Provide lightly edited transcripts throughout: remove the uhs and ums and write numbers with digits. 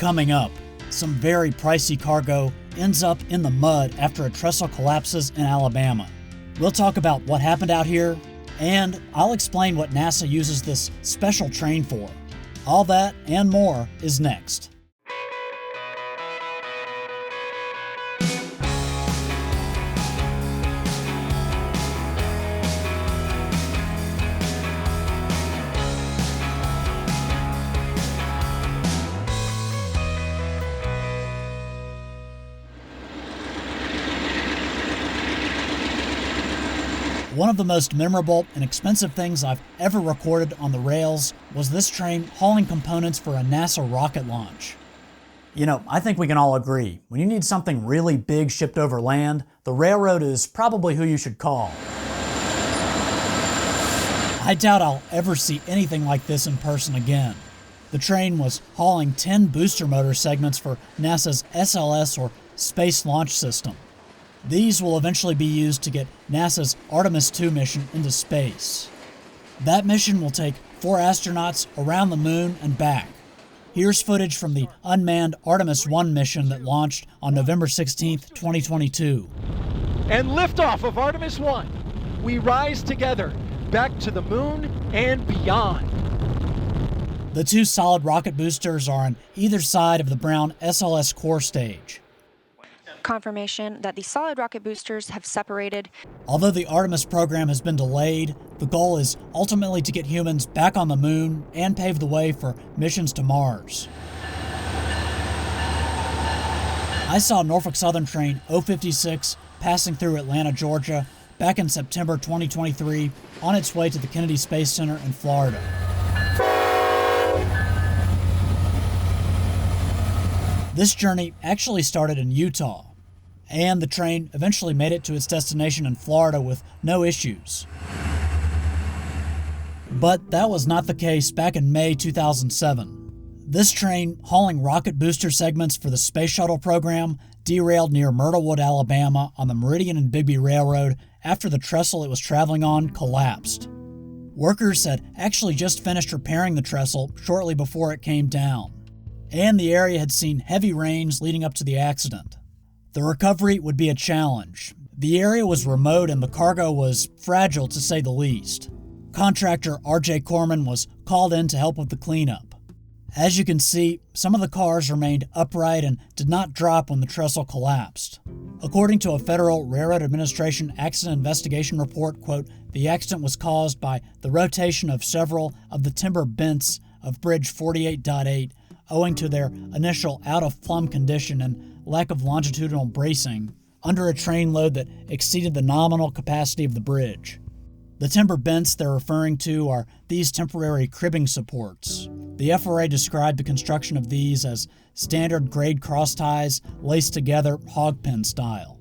Coming up, some very pricey cargo ends up in the mud after a trestle collapses in Alabama. We'll talk about what happened out here, and I'll explain what NASA uses this special train for. All that and more is next. One of the most memorable and expensive things I've ever recorded on the rails was this train hauling components for a NASA rocket launch. You know, I think we can all agree, when you need something really big shipped over land, the railroad is probably who you should call. I doubt I'll ever see anything like this in person again. The train was hauling 10 booster motor segments for NASA's SLS, or Space Launch System. These will eventually be used to get NASA's Artemis II mission into space. That mission will take 4 astronauts around the moon and back. Here's footage from the unmanned Artemis I mission that launched on November 16, 2022. And liftoff of Artemis I. We rise together, back to the moon and beyond. The 2 solid rocket boosters are on either side of the brown SLS core stage. Confirmation that the solid rocket boosters have separated. Although the Artemis program has been delayed, the goal is ultimately to get humans back on the moon and pave the way for missions to Mars. I saw Norfolk Southern train 056 passing through Atlanta, Georgia, back in September 2023 on its way to the Kennedy Space Center in Florida. This journey actually started in Utah, and the train eventually made it to its destination in Florida with no issues. But that was not the case back in May 2007. This train, hauling rocket booster segments for the Space Shuttle program, derailed near Myrtlewood, Alabama on the Meridian and Bigby Railroad after the trestle it was traveling on collapsed. Workers had actually just finished repairing the trestle shortly before it came down, and the area had seen heavy rains leading up to the accident. The recovery would be a challenge. The area was remote and the cargo was fragile, to say the least. Contractor R.J. Corman was called in to help with the cleanup. As you can see, some of the cars remained upright and did not drop when the trestle collapsed. According to a Federal Railroad Administration accident investigation report, quote, the accident was caused by the rotation of several of the timber bents of Bridge 48.8 owing to their initial out-of-plumb condition and lack of longitudinal bracing under a train load that exceeded the nominal capacity of the bridge. The timber bents they're referring to are these temporary cribbing supports. The FRA described the construction of these as standard grade cross ties laced together hogpen style.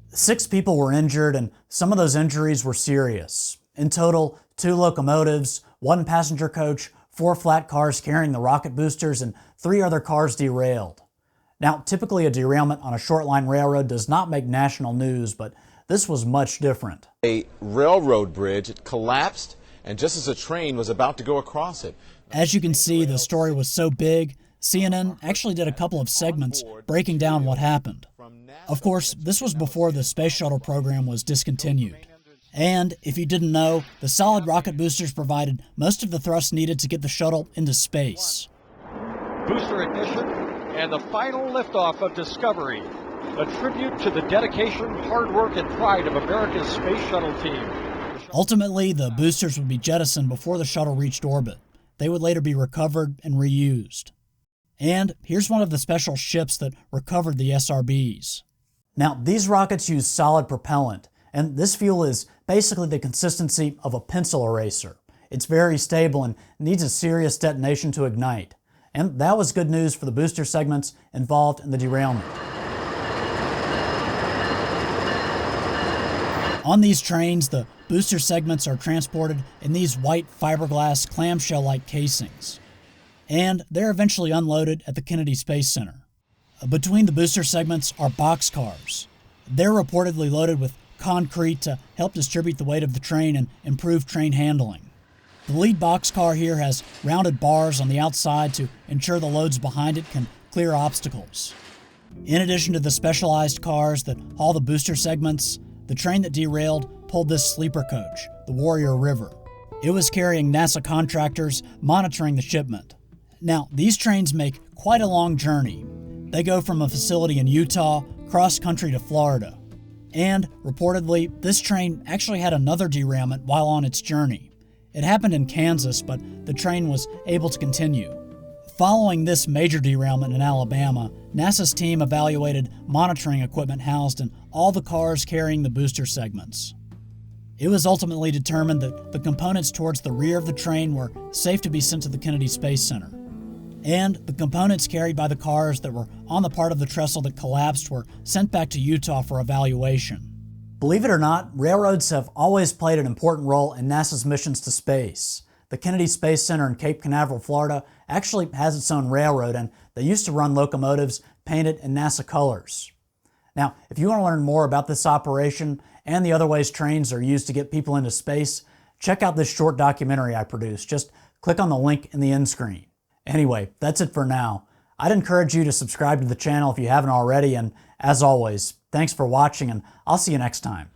6 people were injured, and some of those injuries were serious. In total, 2 locomotives, 1 passenger coach, 4 flat cars carrying the rocket boosters, and 3 other cars derailed. Now, typically a derailment on a short line railroad does not make national news, but this was much different. A railroad bridge, it collapsed, and just as a train was about to go across it. As you can see, the story was so big, CNN actually did a couple of segments breaking down what happened. Of course, this was before the Space Shuttle program was discontinued. And, if you didn't know, the solid rocket boosters provided most of the thrust needed to get the shuttle into space. Booster ignition and the final liftoff of Discovery. A tribute to the dedication, hard work, and pride of America's Space Shuttle team. Ultimately, the boosters would be jettisoned before the shuttle reached orbit. They would later be recovered and reused. And here's one of the special ships that recovered the SRBs. Now, these rockets use solid propellant, and this fuel is basically the consistency of a pencil eraser. It's very stable and needs a serious detonation to ignite. And that was good news for the booster segments involved in the derailment. On these trains, the booster segments are transported in these white fiberglass clamshell-like casings, and they're eventually unloaded at the Kennedy Space Center. Between the booster segments are boxcars. They're reportedly loaded with concrete to help distribute the weight of the train and improve train handling. The lead boxcar here has rounded bars on the outside to ensure the loads behind it can clear obstacles. In addition to the specialized cars that haul the booster segments, the train that derailed pulled this sleeper coach, the Warrior River. It was carrying NASA contractors monitoring the shipment. Now, these trains make quite a long journey. They go from a facility in Utah cross-country to Florida. And, reportedly, this train actually had another derailment while on its journey. It happened in Kansas, but the train was able to continue. Following this major derailment in Alabama, NASA's team evaluated monitoring equipment housed in all the cars carrying the booster segments. It was ultimately determined that the components towards the rear of the train were safe to be sent to the Kennedy Space Center. And the components carried by the cars that were on the part of the trestle that collapsed were sent back to Utah for evaluation. Believe it or not, railroads have always played an important role in NASA's missions to space. The Kennedy Space Center in Cape Canaveral, Florida, actually has its own railroad, and they used to run locomotives painted in NASA colors. Now, if you want to learn more about this operation and the other ways trains are used to get people into space, check out this short documentary I produced. Just click on the link in the end screen. Anyway, that's it for now. I'd encourage you to subscribe to the channel if you haven't already, and as always, thanks for watching, and I'll see you next time.